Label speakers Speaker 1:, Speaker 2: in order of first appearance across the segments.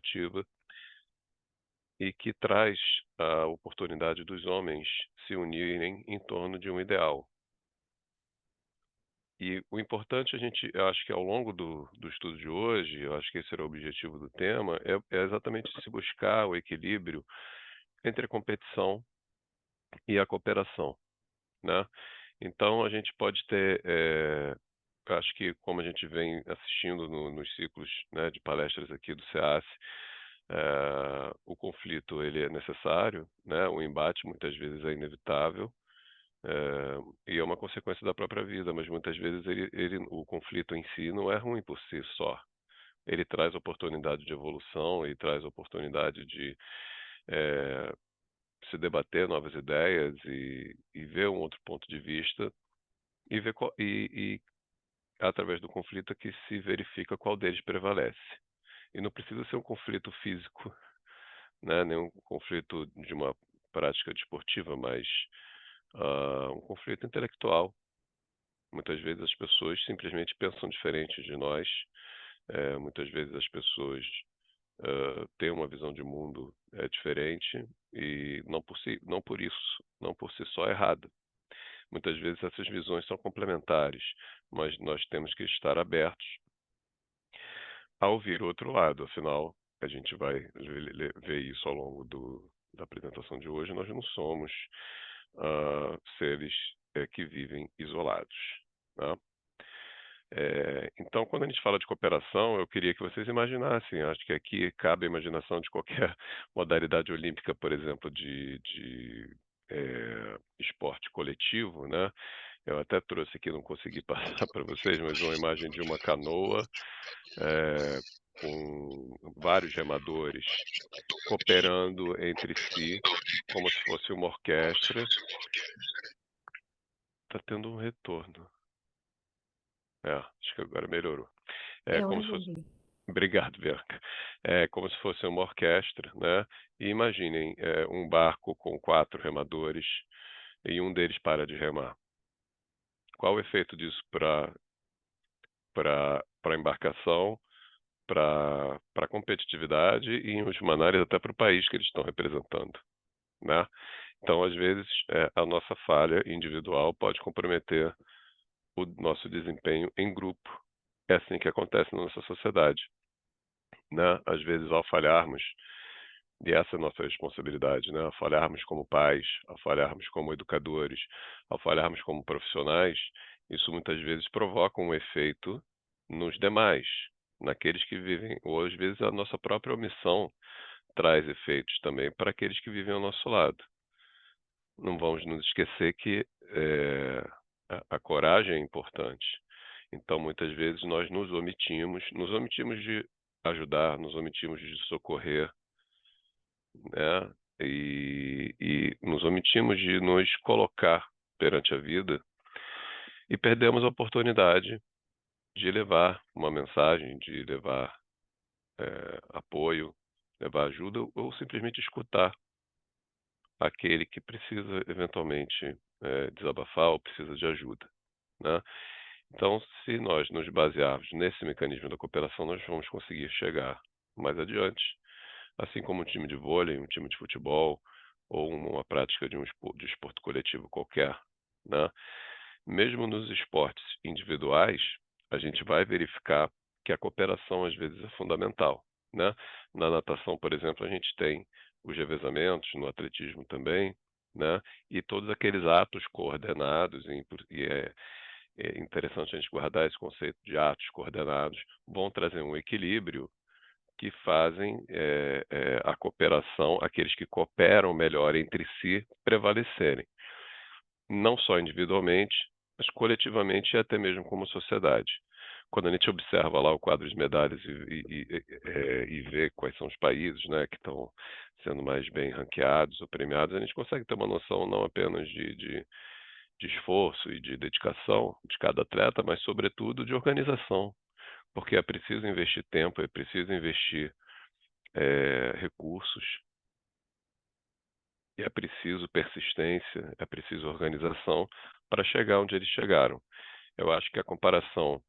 Speaker 1: positiva e que traz a oportunidade dos homens se unirem em torno de um ideal. E o importante eu acho que ao longo do estudo de hoje, eu acho que esse era o objetivo do tema, é exatamente se buscar o equilíbrio entre a competição e a cooperação, né. Então a gente pode ter, eu acho que como a gente vem assistindo nos ciclos, né, de palestras aqui do SEASSE, o conflito ele é necessário, né, o embate muitas vezes é inevitável, e é uma consequência da própria vida, mas muitas vezes o conflito em si não é ruim por si só. Ele traz oportunidade de evolução, ele traz oportunidade de, eh, se debater novas ideias e ver um outro ponto de vista e ver através do conflito é que se verifica qual deles prevalece. E não precisa ser um conflito físico, né, nem um conflito de uma prática desportiva, mas, um conflito intelectual. Muitas vezes as pessoas simplesmente pensam diferente de nós, muitas vezes as pessoas, têm uma visão de mundo, diferente e não por si só errada. Muitas vezes essas visões são complementares, mas nós temos que estar abertos a ouvir o outro lado, afinal, a gente vai ver isso ao longo da apresentação de hoje, nós não somos, seres, que vivem isolados, né. Então quando a gente fala de cooperação, eu queria que vocês imaginassem, acho que aqui cabe a imaginação de qualquer modalidade olímpica, por exemplo, esporte coletivo, né. Eu até trouxe aqui, não consegui passar para vocês, mas uma imagem de uma canoa, eh, com vários remadores cooperando entre si, como se fosse uma orquestra. Tá tendo um retorno. Acho que agora melhorou. É
Speaker 2: Eu
Speaker 1: como se fosse
Speaker 2: resolvi.
Speaker 1: Obrigado, Bianca. É como se fosse uma orquestra, né, e imaginem, um barco com 4 remadores e um deles para de remar. Qual o efeito disso para a embarcação, para a competitividade e, em última análise, até para o país que eles estão representando, né. Então, às vezes, a nossa falha individual pode comprometer o nosso desempenho em grupo. É assim que acontece na nossa sociedade, né. Às vezes, ao falharmos, e essa é a nossa responsabilidade, né, ao falharmos como pais, ao falharmos como educadores, ao falharmos como profissionais, isso muitas vezes provoca um efeito nos demais, naqueles que vivem ou às vezes a nossa própria omissão traz efeitos também para aqueles que vivem ao nosso lado. Não vamos nos esquecer que, a coragem é importante. Então, muitas vezes, nós nos omitimos de ajudar, nos omitimos de socorrer, né, e nos omitimos de nos colocar perante a vida e perdemos a oportunidade de levar uma mensagem, de levar, apoio, levar ajuda ou simplesmente escutar aquele que precisa eventualmente, desabafar ou precisa de ajuda, né. Então, se nós nos basearmos nesse mecanismo da cooperação, nós vamos conseguir chegar mais adiante, assim como um time de vôlei, um time de futebol ou uma prática de esporte coletivo qualquer, né. Mesmo nos esportes individuais, a gente vai verificar que a cooperação às vezes é fundamental, né. Na natação, por exemplo, a gente tem os revezamentos, no atletismo também, né, e todos aqueles atos coordenados é interessante a gente guardar esse conceito de atos coordenados, vão trazer um equilíbrio que fazem, a cooperação, aqueles que cooperam melhor entre si, prevalecerem. Não só individualmente, mas coletivamente e até mesmo como sociedade. Quando a gente observa lá o quadro de medalhas e vê quais são os países, né, que estão sendo mais bem ranqueados ou premiados, a gente consegue ter uma noção não apenas de esforço e de dedicação de cada atleta, mas sobretudo de organização, porque é preciso investir tempo, é preciso investir, recursos, e é preciso persistência, é preciso organização para chegar onde eles chegaram. Eu acho que a comparação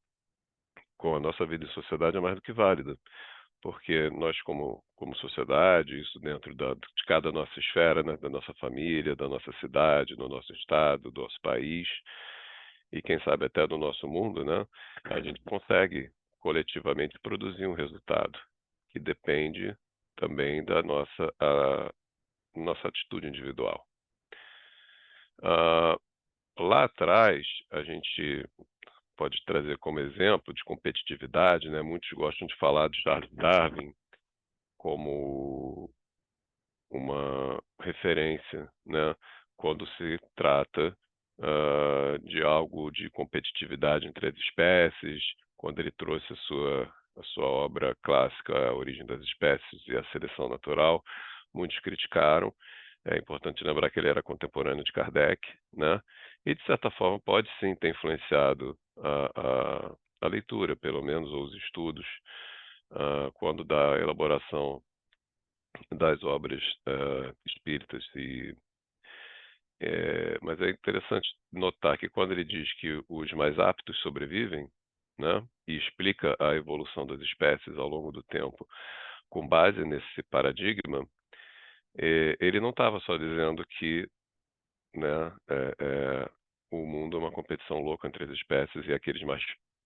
Speaker 1: com a nossa vida em sociedade é mais do que válida, porque nós como sociedade, isso dentro de cada nossa esfera, né, da nossa família, da nossa cidade, do nosso estado, do nosso país e quem sabe até do nosso mundo, né, a gente consegue coletivamente produzir um resultado que depende também da nossa atitude individual. Ah, Lá atrás, a gente pode trazer como exemplo de competitividade, né, muitos gostam de falar de Charles Darwin como uma referência, né, quando se trata, de algo de competitividade entre as espécies, quando ele trouxe a sua obra clássica, A Origem das Espécies e a Seleção Natural, muitos criticaram. É importante lembrar que ele era contemporâneo de Kardec, né, e de certa forma pode sim ter influenciado a leitura, pelo menos, ou os estudos, quando da elaboração das obras, espíritas mas é interessante notar que quando ele diz que os mais aptos sobrevivem, né, e explica a evolução das espécies ao longo do tempo com base nesse paradigma, ele não estava só dizendo que, né, o mundo é uma competição louca entre as espécies e aqueles mais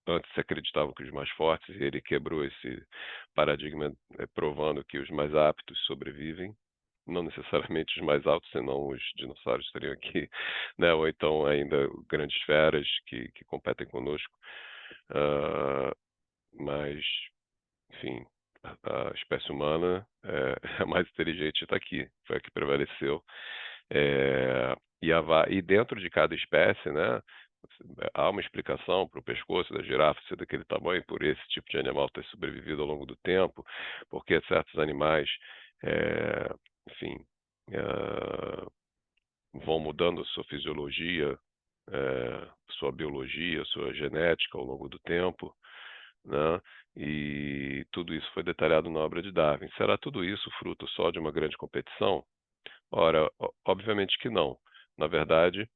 Speaker 1: antes se acreditavam que os mais fortes, e ele quebrou esse paradigma, provando que os mais aptos sobrevivem, não necessariamente os mais altos, senão os dinossauros estariam aqui, né, ou então ainda grandes feras que competem conosco. Ah, mas, enfim, a espécie humana é a mais inteligente e está aqui, foi a que prevaleceu. E dentro de cada espécie, né, há uma explicação para o pescoço da girafa ser daquele tamanho, por esse tipo de animal ter sobrevivido ao longo do tempo, porque certos animais, enfim, eh, vão mudando sua fisiologia, sua biologia, sua genética ao longo do tempo, né? E tudo isso foi detalhado na obra de Darwin. Será tudo isso fruto só de uma grande competição? Ora, obviamente que não. Na verdade,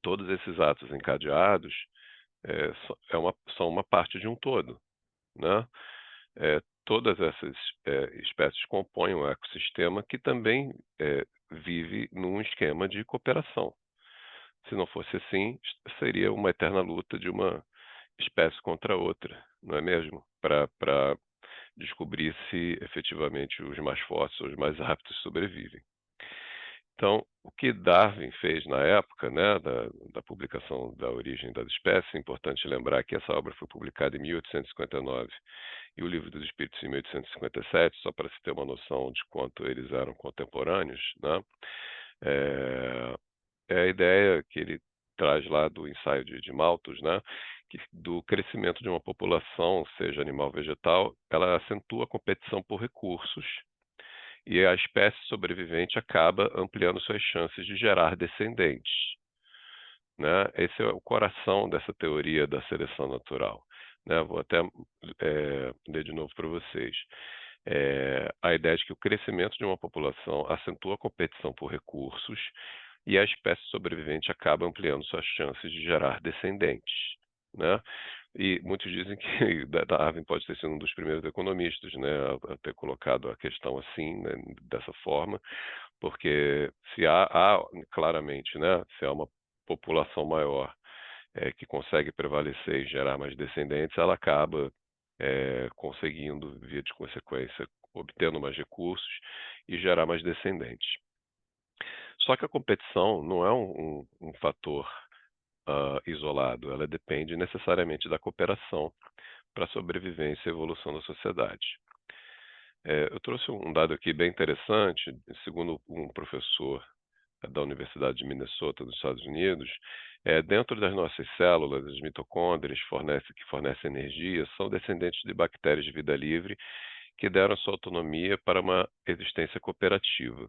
Speaker 1: todos esses atos encadeados são uma parte de um todo, né? Todas essas espécies compõem um ecossistema que também vive num esquema de cooperação. Se não fosse assim, seria uma eterna luta de uma espécie contra outra, não é mesmo? Para descobrir se efetivamente os mais fortes ou os mais aptos sobrevivem. Então, o que Darwin fez na época, né, da publicação da Origem das Espécies, é importante lembrar que essa obra foi publicada em 1859 e o Livro dos Espíritos em 1857, só para se ter uma noção de quanto eles eram contemporâneos, né? É, é a ideia que ele traz lá do ensaio de Malthus, né, que do crescimento de uma população, seja animal ou vegetal, ela acentua a competição por recursos e a espécie sobrevivente acaba ampliando suas chances de gerar descendentes, né? Esse é o coração dessa teoria da seleção natural, né? Vou até ler de novo para vocês. A ideia de que o crescimento de uma população acentua a competição por recursos e a espécie sobrevivente acaba ampliando suas chances de gerar descendentes, né? E muitos dizem que Darwin pode ter sido um dos primeiros economistas, né, a ter colocado a questão assim, né, dessa forma, porque se há claramente, né, se há uma população maior que consegue prevalecer e gerar mais descendentes, ela acaba conseguindo, via de consequência, obtendo mais recursos e gerar mais descendentes. Só que a competição não é um fator isolado, ela depende necessariamente da cooperação para a sobrevivência e evolução da sociedade. Eu trouxe um dado aqui bem interessante, segundo um professor da Universidade de Minnesota, dos Estados Unidos, dentro das nossas células, as mitocôndrias que fornecem energia, são descendentes de bactérias de vida livre que deram sua autonomia para uma existência cooperativa.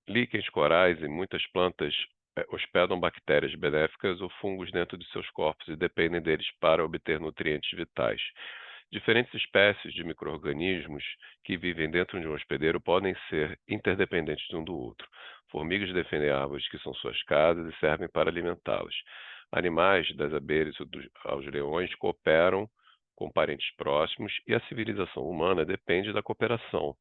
Speaker 1: Líquens, corais e muitas plantas hospedam bactérias benéficas ou fungos dentro de seus corpos e dependem deles para obter nutrientes vitais. Diferentes espécies de micro-organismos que vivem dentro de um hospedeiro podem ser interdependentes um do outro. Formigas defendem árvores que são suas casas e servem para alimentá-las. Animais, das abelhas aos leões, cooperam com parentes próximos, e a civilização humana depende da cooperação,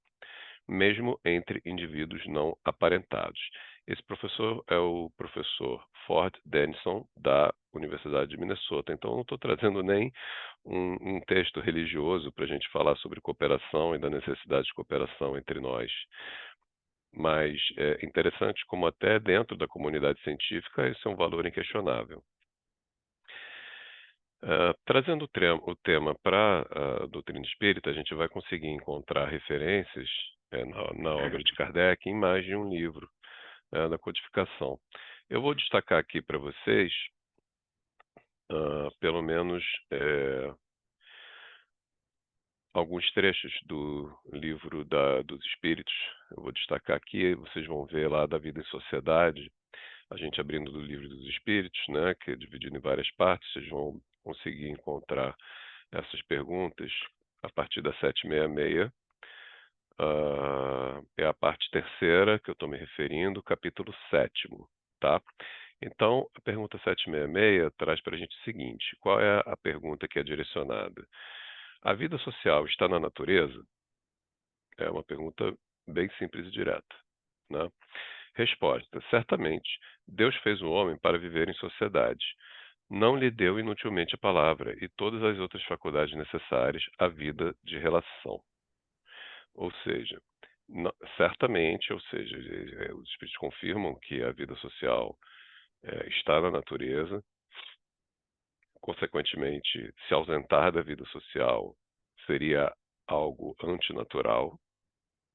Speaker 1: mesmo entre indivíduos não aparentados. Esse professor é o professor Ford Denison, da Universidade de Minnesota. Então, eu não estou trazendo nem um texto religioso para a gente falar sobre cooperação e da necessidade de cooperação entre nós. Mas é interessante como até dentro da comunidade científica esse é um valor inquestionável. Trazendo o tema para a doutrina espírita, a gente vai conseguir encontrar referências na obra de Kardec em mais de um livro da codificação. Eu vou destacar aqui para vocês, pelo menos, alguns trechos do livro dos Espíritos. Eu vou destacar aqui, vocês vão ver lá da Vida em Sociedade, a gente abrindo do Livro dos Espíritos, né, que é dividido em várias partes, vocês vão conseguir encontrar essas perguntas a partir da 766. É a parte terceira que eu estou me referindo, capítulo 7º, tá? Então, a pergunta 766 traz para a gente o seguinte: qual é a pergunta que é direcionada? A vida social está na natureza? É uma pergunta bem simples e direta, né? Resposta: certamente. Deus fez o homem para viver em sociedade. Não lhe deu inutilmente a palavra e todas as outras faculdades necessárias à vida de relação. Ou seja, certamente, ou seja, os espíritos confirmam que a vida social está na natureza. Consequentemente, se ausentar da vida social seria algo antinatural,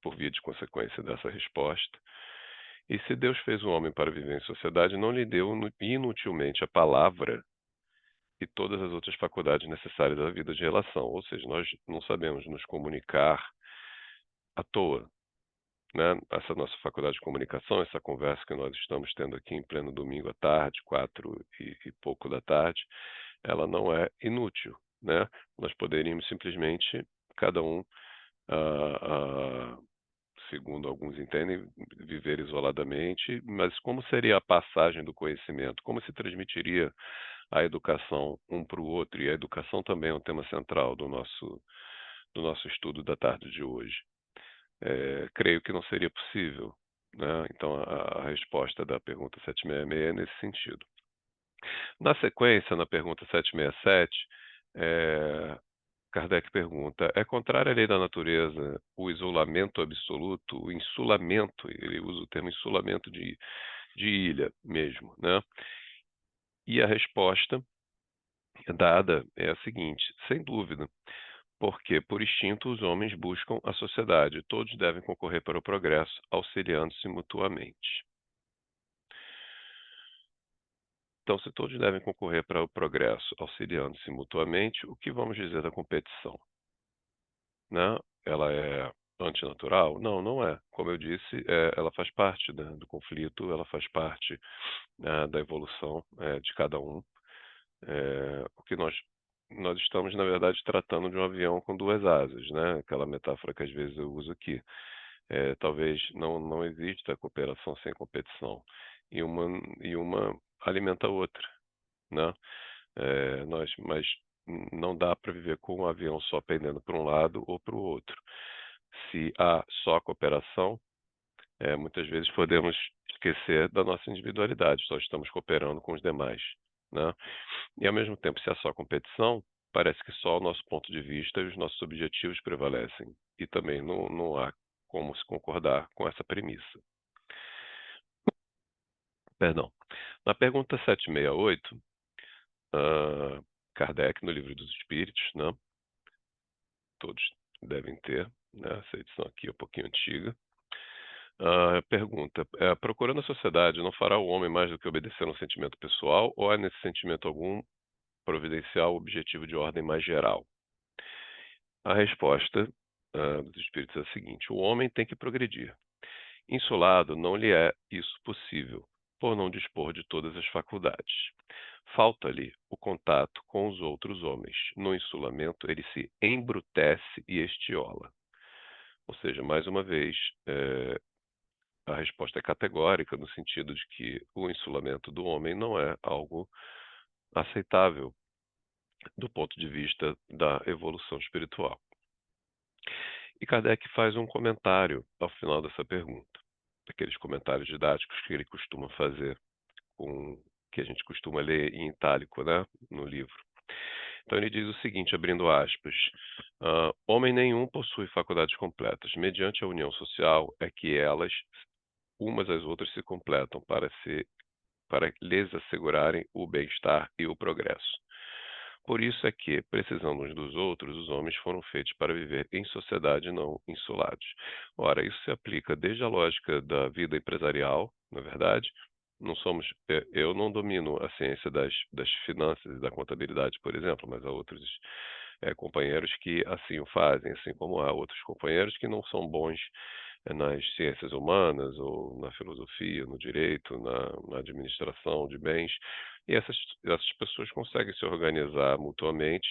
Speaker 1: por via de consequência dessa resposta. E se Deus fez o homem para viver em sociedade, não lhe deu inutilmente a palavra e todas as outras faculdades necessárias à vida de relação. Ou seja, nós não sabemos nos comunicar à toa, né? Essa nossa faculdade de comunicação, essa conversa que nós estamos tendo aqui em pleno domingo à tarde, 4 e pouco da tarde, ela não é inútil, né? Nós poderíamos simplesmente, cada um, ah, ah, segundo alguns entendem, viver isoladamente, mas como seria a passagem do conhecimento? Como se transmitiria a educação um para o outro? E a educação também é um tema central do nosso estudo da tarde de hoje. Creio que não seria possível, né? Então, a resposta da pergunta 766 é nesse sentido. Na sequência, na pergunta 767, Kardec pergunta: é contrário à lei da natureza o isolamento absoluto, o insulamento, ele usa o termo insulamento de ilha mesmo, né? E a resposta dada é a seguinte: sem dúvida, porque por instinto os homens buscam a sociedade, todos devem concorrer para o progresso, auxiliando-se mutuamente. Então, se todos devem concorrer para o progresso, auxiliando-se mutuamente, o que vamos dizer da competição? Né? Ela é antinatural? Não, não é. Como eu disse, ela faz parte, né, do conflito, ela faz parte, da evolução de cada um. O que nós estamos, na verdade, tratando de um avião com duas asas, né? Aquela metáfora que às vezes eu uso aqui. Talvez não exista cooperação sem competição. E uma alimenta a outra, né? Mas não dá para viver com um avião só pendendo para um lado ou para o outro. Se há só cooperação, muitas vezes podemos esquecer da nossa individualidade, só estamos cooperando com os demais, né? E ao mesmo tempo, se há só competição, parece que só o nosso ponto de vista e os nossos objetivos prevalecem. E também não há como se concordar com essa premissa. Perdão. Na pergunta 768, Kardec, no Livro dos Espíritos, né? Todos devem ter, né? Essa edição aqui é um pouquinho antiga. Pergunta: procurando a sociedade, não fará o homem mais do que obedecer a um sentimento pessoal, ou é nesse sentimento algum providencial o objetivo de ordem mais geral? A resposta dos espíritos é a seguinte: o homem tem que progredir. Insulado, não lhe é isso possível, por não dispor de todas as faculdades. Falta-lhe o contato com os outros homens. No insulamento, ele se embrutece e estiola. Ou seja, mais uma vez, a resposta é categórica, no sentido de que o insulamento do homem não é algo aceitável do ponto de vista da evolução espiritual. E Kardec faz um comentário ao final dessa pergunta, aqueles comentários didáticos que ele costuma fazer, com, que a gente costuma ler em itálico, né, no livro. Então ele diz o seguinte, abrindo aspas: homem nenhum possui faculdades completas. Mediante a união social é que elas, umas às outras, se completam para lhes assegurarem o bem-estar e o progresso. Por isso é que, precisando uns dos outros, os homens foram feitos para viver em sociedade e não insolados. Ora, isso se aplica desde a lógica da vida empresarial, na verdade. Não somos, eu não domino a ciência das finanças e da contabilidade, por exemplo, mas há outros companheiros que assim o fazem, assim como há outros companheiros que não são bons nas ciências humanas ou na filosofia, no direito, na administração de bens. E essas pessoas conseguem se organizar mutuamente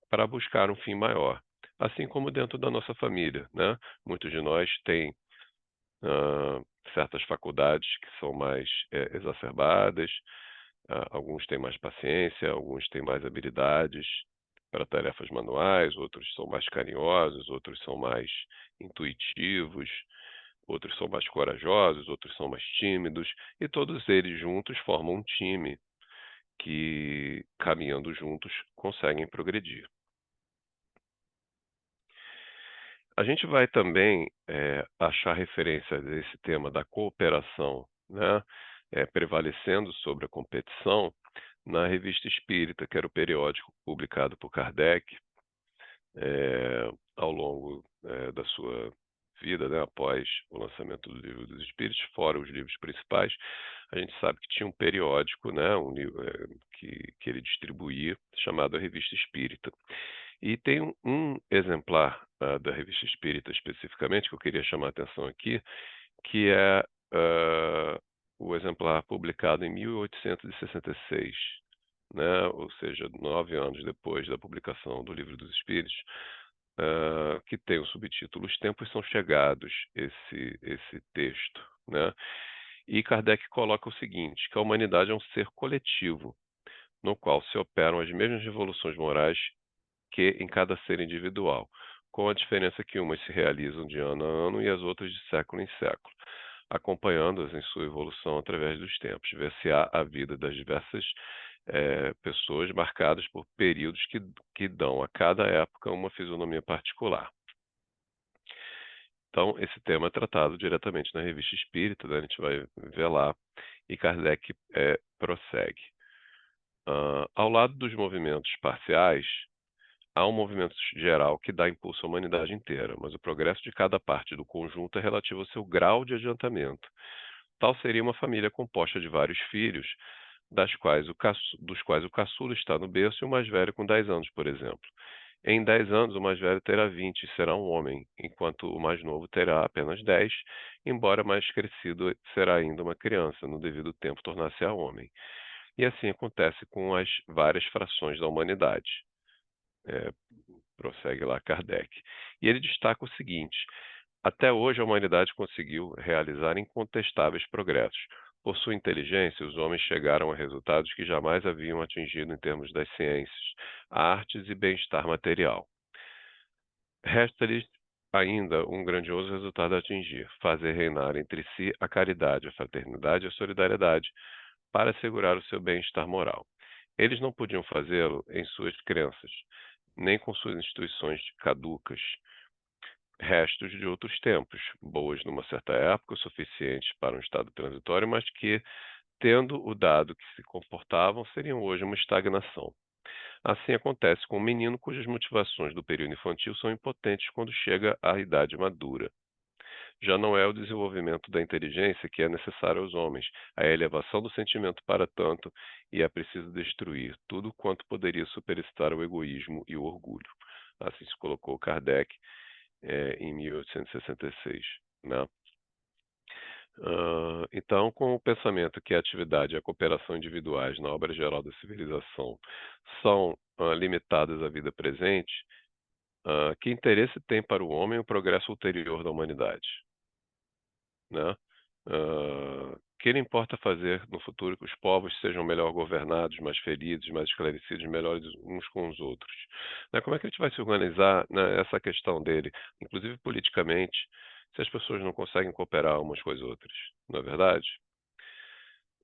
Speaker 1: para buscar um fim maior. Assim como dentro da nossa família, né? Muitos de nós têm ah, certas faculdades que são mais exacerbadas, alguns têm mais paciência, alguns têm mais habilidades para tarefas manuais, outros são mais carinhosos, outros são mais intuitivos, outros são mais corajosos, outros são mais tímidos, e todos eles juntos formam um time que, caminhando juntos, conseguem progredir. A gente vai também achar referências a esse tema da cooperação, né, prevalecendo sobre a competição, na Revista Espírita, que era o periódico publicado por Kardec ao longo da sua vida, né, após o lançamento do Livro dos Espíritos, fora os livros principais. A gente sabe que tinha um periódico, né, um livro que ele distribuía, chamado a Revista Espírita. E tem um exemplar da Revista Espírita especificamente, que eu queria chamar a atenção aqui, que é o exemplar publicado em 1866, né? Ou seja, 9 anos depois da publicação do Livro dos Espíritos, que tem o subtítulo Os Tempos São Chegados, esse texto, né? E Kardec coloca o seguinte, que a humanidade é um ser coletivo, no qual se operam as mesmas revoluções morais que em cada ser individual, com a diferença que umas se realizam de ano a ano e as outras de século em século, acompanhando-as em sua evolução através dos tempos. Ver-se-á a vida das diversas pessoas marcadas por períodos que dão a cada época uma fisionomia particular. Então, esse tema é tratado diretamente na Revista Espírita, né? A gente vai ver lá, e Kardec prossegue. Ao lado dos movimentos parciais, há um movimento geral que dá impulso à humanidade inteira, mas o progresso de cada parte do conjunto é relativo ao seu grau de adiantamento. Tal seria uma família composta de vários filhos, dos quais o caçula está no berço e o mais velho com 10 anos, por exemplo. Em 10 anos, o mais velho terá 20 e será um homem, enquanto o mais novo terá apenas 10, embora mais crescido será ainda uma criança, no devido tempo tornar-se-á homem. E assim acontece com as várias frações da humanidade. É, prossegue lá Kardec. E ele destaca o seguinte: até hoje a humanidade conseguiu realizar incontestáveis progressos. Por sua inteligência, os homens chegaram a resultados que jamais haviam atingido em termos das ciências, artes e bem-estar material. Resta-lhes ainda um grandioso resultado a atingir: fazer reinar entre si a caridade, a fraternidade e a solidariedade, para assegurar o seu bem-estar moral. Eles não podiam fazê-lo em suas crenças, nem com suas instituições caducas, restos de outros tempos, boas numa certa época, suficientes para um estado transitório, mas que, tendo o dado que se comportavam, seriam hoje uma estagnação. Assim acontece com um menino cujas motivações do período infantil são impotentes quando chega à idade madura. Já não é o desenvolvimento da inteligência que é necessário aos homens, a elevação do sentimento para tanto, e é preciso destruir tudo quanto poderia superestar o egoísmo e o orgulho. Assim se colocou Kardec em 1866, né? Então, com o pensamento que a atividade e a cooperação individuais na obra geral da civilização são limitadas à vida presente, que interesse tem para o homem o progresso ulterior da humanidade, né? que ele importa fazer no futuro que os povos sejam melhor governados, mais felizes, mais esclarecidos, melhores uns com os outros. Né, como é que a gente vai se organizar, né, essa questão dele, inclusive politicamente, se as pessoas não conseguem cooperar umas com as outras, não é verdade?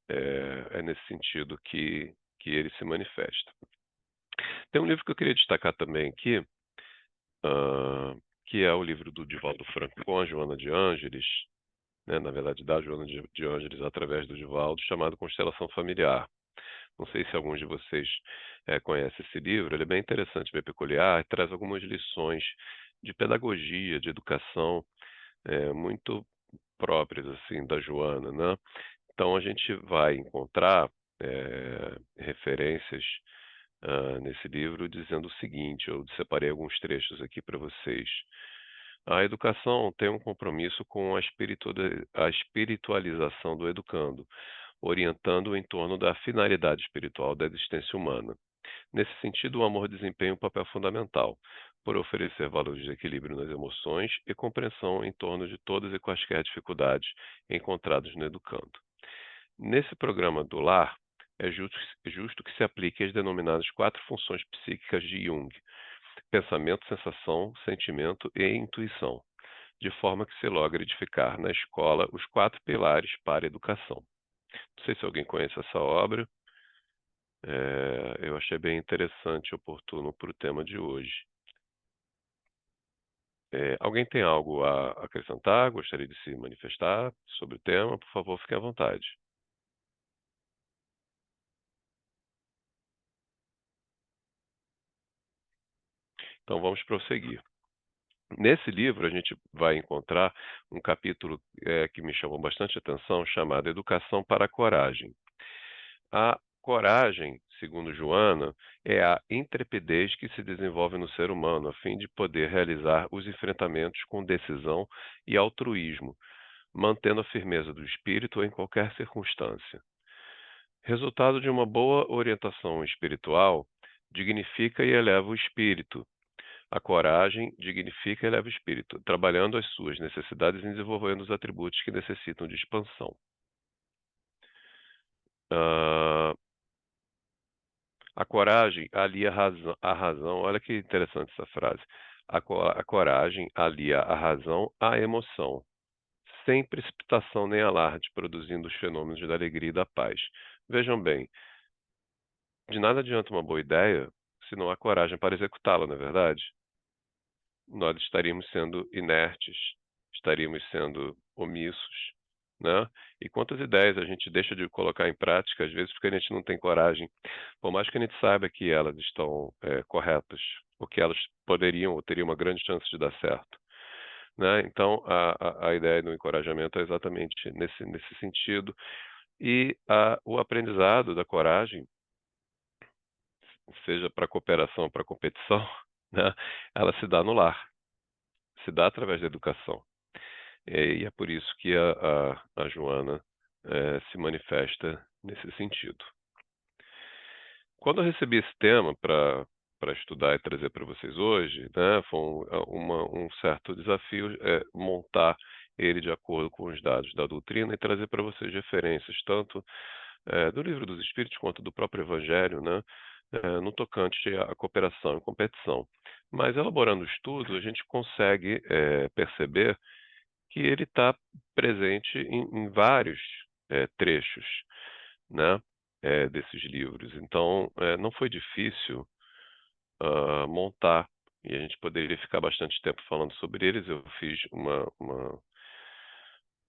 Speaker 1: É nesse sentido que ele se manifesta. Tem um livro que eu queria destacar também aqui, hã, que é o livro do Divaldo Franco com a Joana de Ângeles, né, na verdade da Joana de Ângeles através do Divaldo, chamado Constelação Familiar. Não sei se alguns de vocês, conhecem esse livro, ele é bem interessante, bem peculiar, e traz algumas lições de pedagogia, de educação, muito próprias, assim, da Joana, né. Então a gente vai encontrar, referências, nesse livro dizendo o seguinte, eu separei alguns trechos aqui para vocês. A educação tem um compromisso com a espiritualização do educando, orientando em torno da finalidade espiritual da existência humana. Nesse sentido, o amor desempenha um papel fundamental, por oferecer valores de equilíbrio nas emoções e compreensão em torno de todas e quaisquer dificuldades encontradas no educando. Nesse programa do lar, é justo que se aplique as denominadas quatro funções psíquicas de Jung: pensamento, sensação, sentimento e intuição, de forma que se logre edificar na escola os quatro pilares para a educação. Não sei se alguém conhece essa obra, eu achei bem interessante e oportuno para o tema de hoje. Alguém tem algo a acrescentar? Gostaria de se manifestar sobre o tema? Por favor, fique à vontade. Então vamos prosseguir. Nesse livro, a gente vai encontrar um capítulo, que me chamou bastante atenção, chamado Educação para a Coragem. A coragem, segundo Joana, é a intrepidez que se desenvolve no ser humano a fim de poder realizar os enfrentamentos com decisão e altruísmo, mantendo a firmeza do espírito em qualquer circunstância. Resultado de uma boa orientação espiritual, dignifica e eleva o espírito. A coragem dignifica e eleva o espírito, trabalhando as suas necessidades e desenvolvendo os atributos que necessitam de expansão. Ah, a coragem alia a razão. Olha que interessante essa frase. A coragem alia a razão à emoção, sem precipitação nem alarde, produzindo os fenômenos da alegria e da paz. Vejam bem, de nada adianta uma boa ideia se não há coragem para executá-la, não é verdade? Nós estaríamos sendo inertes, estaríamos sendo omissos, né? E quantas ideias a gente deixa de colocar em prática, às vezes porque a gente não tem coragem, por mais que a gente saiba que elas estão, corretas, ou que elas poderiam ou teriam uma grande chance de dar certo, né? Então a ideia do encorajamento é exatamente nesse sentido. E o aprendizado da coragem, seja para cooperação ou para competição, né, ela se dá no lar, se dá através da educação. E é por isso que a Joana, se manifesta nesse sentido. Quando eu recebi esse tema para estudar e trazer para vocês hoje, né, foi um certo desafio, montar ele de acordo com os dados da doutrina e trazer para vocês referências tanto, do Livro dos Espíritos quanto do próprio Evangelho, né, no tocante à cooperação e competição. Mas elaborando o estudo, a gente consegue, perceber que ele está presente em vários, trechos, né, desses livros. Então, não foi difícil, montar, e a gente poderia ficar bastante tempo falando sobre eles. Eu fiz uma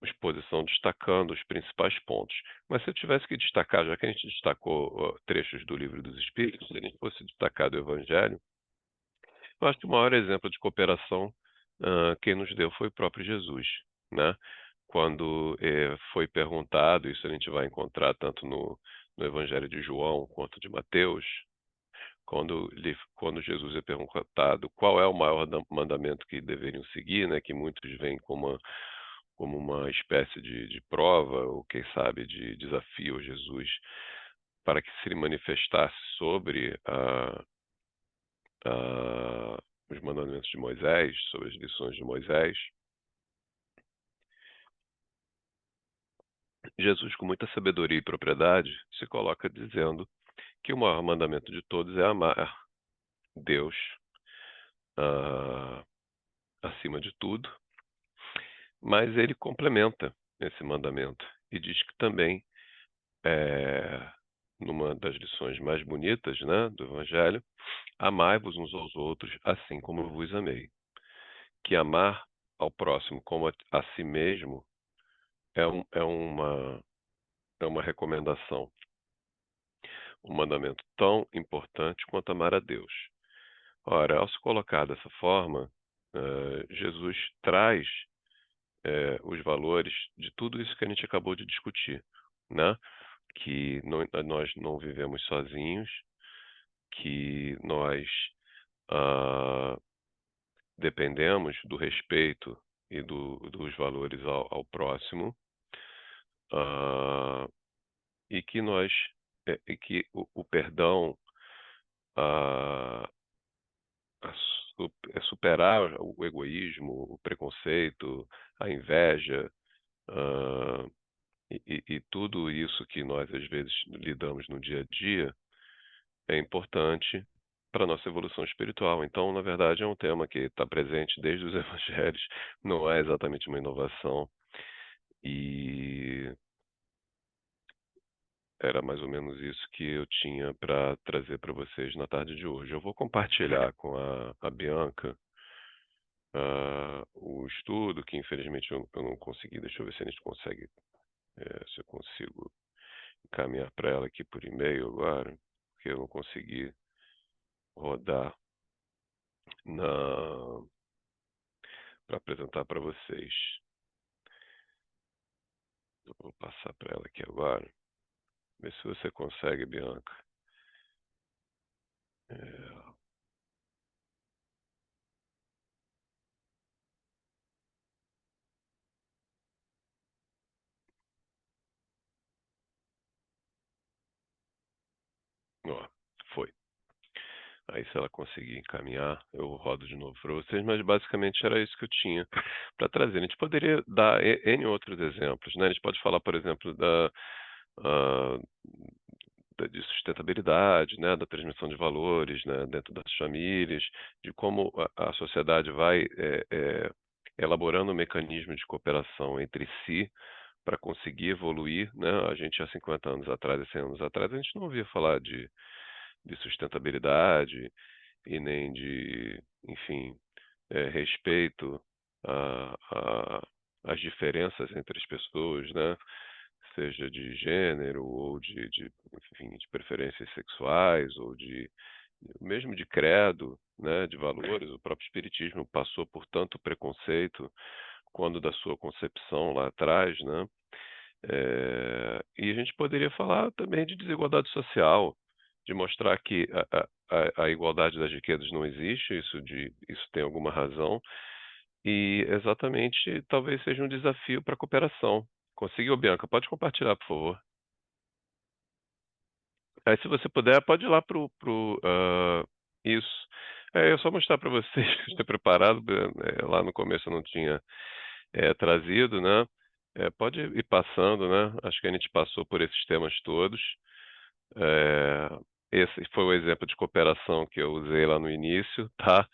Speaker 1: exposição destacando os principais pontos. Mas se eu tivesse que destacar, já que a gente destacou, trechos do Livro dos Espíritos, se a gente fosse destacar do Evangelho, eu acho que o maior exemplo de cooperação, quem nos deu foi o próprio Jesus, né. Quando, foi perguntado, isso a gente vai encontrar tanto no Evangelho de João quanto de Mateus, quando Jesus é perguntado qual é o maior mandamento que deveriam seguir, né, que muitos veem como uma espécie de prova ou quem sabe de desafio a Jesus, para que se ele manifestasse sobre a os mandamentos de Moisés, sobre as lições de Moisés. Jesus, com muita sabedoria e propriedade, se coloca dizendo que o maior mandamento de todos é amar Deus, ah, acima de tudo, mas ele complementa esse mandamento e diz que também, eh, numa das lições mais bonitas, né, do evangelho: "Amai-vos uns aos outros, assim como eu vos amei". Que amar ao próximo como a si mesmo é um é uma recomendação, um mandamento tão importante quanto amar a Deus. Ora, ao se colocar dessa forma, Jesus traz, os valores de tudo isso que a gente acabou de discutir, né, que nós não vivemos sozinhos, que nós, hã, dependemos do respeito e dos valores ao próximo, hã, e que nós e que o perdão, a a superar o egoísmo, o preconceito, a inveja, hã, e tudo isso que nós, às vezes, lidamos no dia a dia, é importante para a nossa evolução espiritual. Então, na verdade, é um tema que está presente desde os evangelhos, não é exatamente uma inovação, e era mais ou menos isso que eu tinha para trazer para vocês na tarde de hoje. Eu vou compartilhar com a Bianca, o estudo, que infelizmente eu não consegui. Deixa eu ver se a gente consegue, se eu consigo encaminhar para ela aqui por e-mail agora, porque eu não consegui rodar para apresentar para vocês. Eu vou passar para ela aqui agora. Vê se você consegue, Bianca. É, ó, foi. Aí, se ela conseguir encaminhar, eu rodo de novo para vocês, mas basicamente era isso que eu tinha para trazer. A gente poderia dar N outros exemplos, né? A gente pode falar, por exemplo, ah, de sustentabilidade, né? Da transmissão de valores, né? Dentro das famílias, de como a sociedade vai elaborando um mecanismo de cooperação entre si para conseguir evoluir, né? A gente há 50 anos atrás, e 100 anos atrás, a gente não ouvia falar de sustentabilidade e nem de, enfim, respeito a às diferenças entre as pessoas, né, seja de gênero ou enfim, de preferências sexuais ou mesmo de credo, né, de valores. O próprio espiritismo passou por tanto preconceito quando da sua concepção lá atrás, né. E a gente poderia falar também de desigualdade social, de mostrar que a igualdade das riquezas não existe, isso tem alguma razão, e exatamente talvez seja um desafio para a cooperação. Conseguiu, Bianca? Pode compartilhar, por favor. Aí, se você puder, pode ir lá isso. É só mostrar para vocês que eu estou preparado, lá no começo eu não tinha, trazido, né. Pode ir passando, né, acho que a gente passou por esses temas todos. Eh, Esse foi o exemplo de cooperação que eu usei lá no início, tá.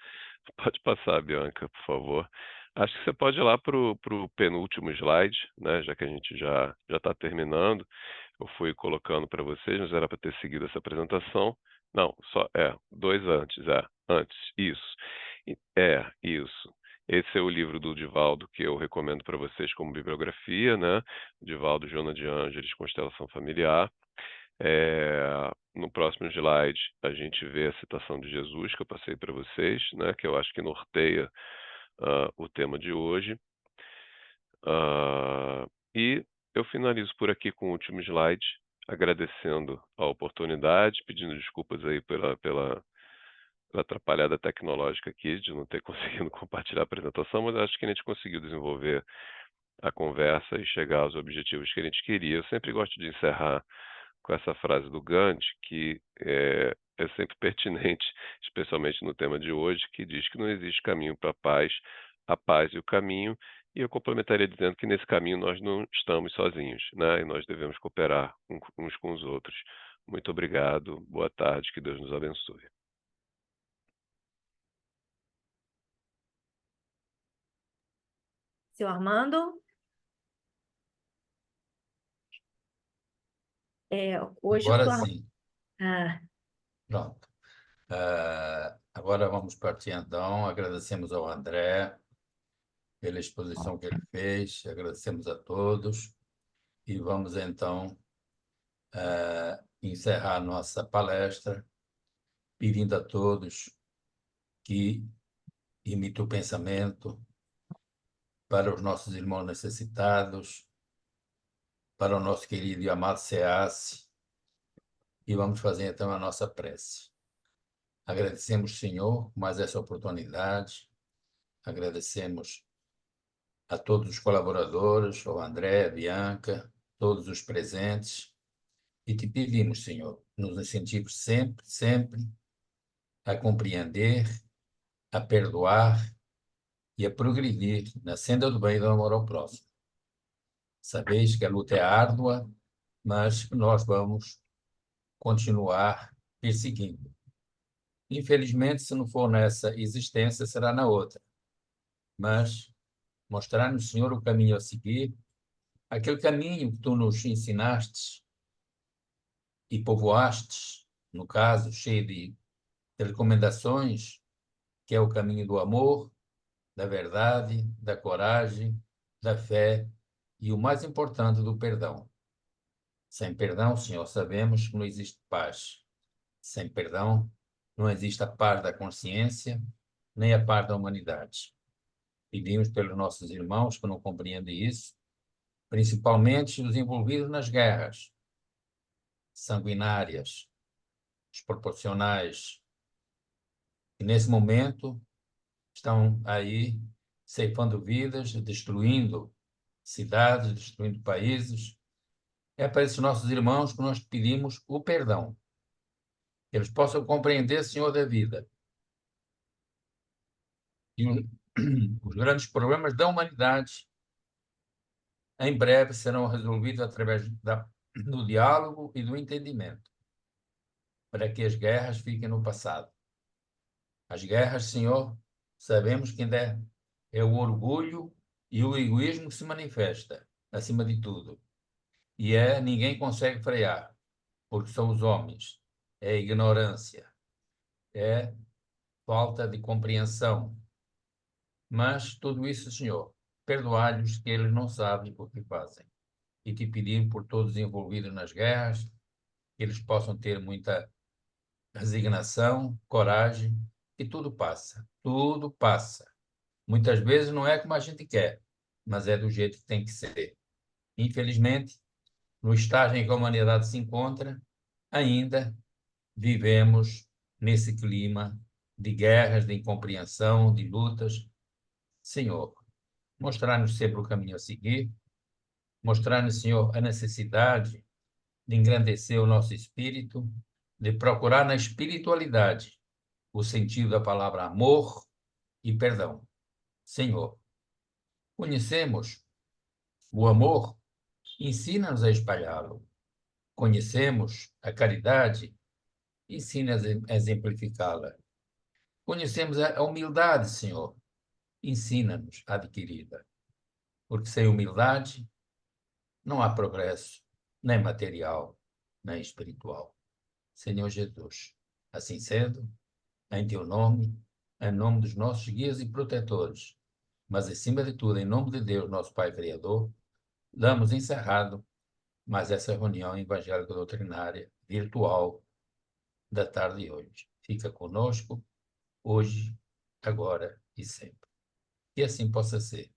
Speaker 1: Pode passar, Bianca, por favor. Acho que você pode ir lá para o penúltimo slide, né, já que a gente já está terminando. Eu fui colocando para vocês, mas era para ter seguido essa apresentação. Não, só 2 antes, antes, isso. Isso. Esse é o livro do Divaldo que eu recomendo para vocês como bibliografia, né, Divaldo Joana de Ângeles, Constelação Familiar. No próximo slide, a gente vê a citação de Jesus que eu passei para vocês, né, que eu acho que norteia, o tema de hoje. Ah, e eu finalizo por aqui com o último slide, agradecendo a oportunidade, pedindo desculpas aí pela atrapalhada tecnológica aqui, de não ter conseguido compartilhar a apresentação, mas acho que a gente conseguiu desenvolver a conversa e chegar aos objetivos que a gente queria. Eu sempre gosto de encerrar com essa frase do Gandhi, que é sempre pertinente, especialmente no tema de hoje, que diz que não existe caminho para a paz a paz e o caminho, e eu complementaria dizendo que nesse caminho nós não estamos sozinhos, né, e nós devemos cooperar uns com os outros. Muito obrigado, boa tarde, que Deus nos abençoe.
Speaker 2: Seu Armando, hoje o
Speaker 3: Agora
Speaker 2: senhor...
Speaker 3: sim,
Speaker 2: Ah,
Speaker 3: pronto. Agora vamos partir então. Agradecemos ao André pela exposição que ele fez, agradecemos a todos e vamos então encerrar nossa palestra pedindo a todos que imitem o pensamento para os nossos irmãos necessitados, para o nosso querido e amado SEAS, e vamos fazer então a nossa prece. Agradecemos, Senhor, por mais essa oportunidade, agradecemos a todos os colaboradores, ao André, a Bianca, todos os presentes, e te pedimos, Senhor, nos incentivos sempre, sempre a compreender, a perdoar e a progredir na senda do bem e do amor ao próximo. Sabeis que a luta é árdua, mas nós vamos continuar perseguindo. Infelizmente, se não for nessa existência, será na outra. Mas mostrar-nos, Senhor, o caminho a seguir, aquele caminho que tu nos ensinaste e povoastes, no caso, cheio de recomendações, que é o caminho do amor, da verdade, da coragem, da fé e, o mais importante, do perdão. Sem perdão, Senhor, sabemos que não existe paz. Sem perdão, não existe a paz da consciência, nem a paz da humanidade. Pedimos pelos nossos irmãos que não compreendem isso, principalmente os envolvidos nas guerras sanguinárias, desproporcionais, que nesse momento estão aí ceifando vidas, destruindo cidades, destruindo países. É para esses nossos irmãos que nós pedimos o perdão, que eles possam compreender, Senhor da vida, e os grandes problemas da humanidade em breve serão resolvidos através do diálogo e do entendimento, para que as guerras fiquem no passado. As guerras, Senhor, sabemos que ainda é o orgulho e o egoísmo que se manifesta, acima de tudo. E ninguém consegue frear, porque são os homens. É a ignorância, é falta de compreensão. Mas tudo isso, Senhor, perdoai-lhes que eles não sabem o que fazem. E te pedimos por todos os envolvidos nas guerras, que eles possam ter muita resignação, coragem, e tudo passa. Tudo passa. Muitas vezes não é como a gente quer, mas é do jeito que tem que ser. Infelizmente, no estágio em que a humanidade se encontra, ainda vivemos nesse clima de guerras, de incompreensão, de lutas. Senhor, mostrar-nos sempre o caminho a seguir, mostrar-nos, Senhor, a necessidade de engrandecer o nosso espírito, de procurar na espiritualidade o sentido da palavra amor e perdão. Senhor, conhecemos o amor, ensina-nos a espalhá-lo. Conhecemos a caridade, ensina-nos a exemplificá-la. Conhecemos a humildade, Senhor, ensina-nos a adquiri-la. Porque sem humildade não há progresso, nem material, nem espiritual. Senhor Jesus, assim sendo, em teu nome, em nome dos nossos guias e protetores, mas acima de tudo, em nome de Deus, nosso Pai Criador, damos encerrado mais essa reunião evangélica doutrinária virtual da tarde de hoje. Fica conosco hoje, agora e sempre. Que assim possa ser.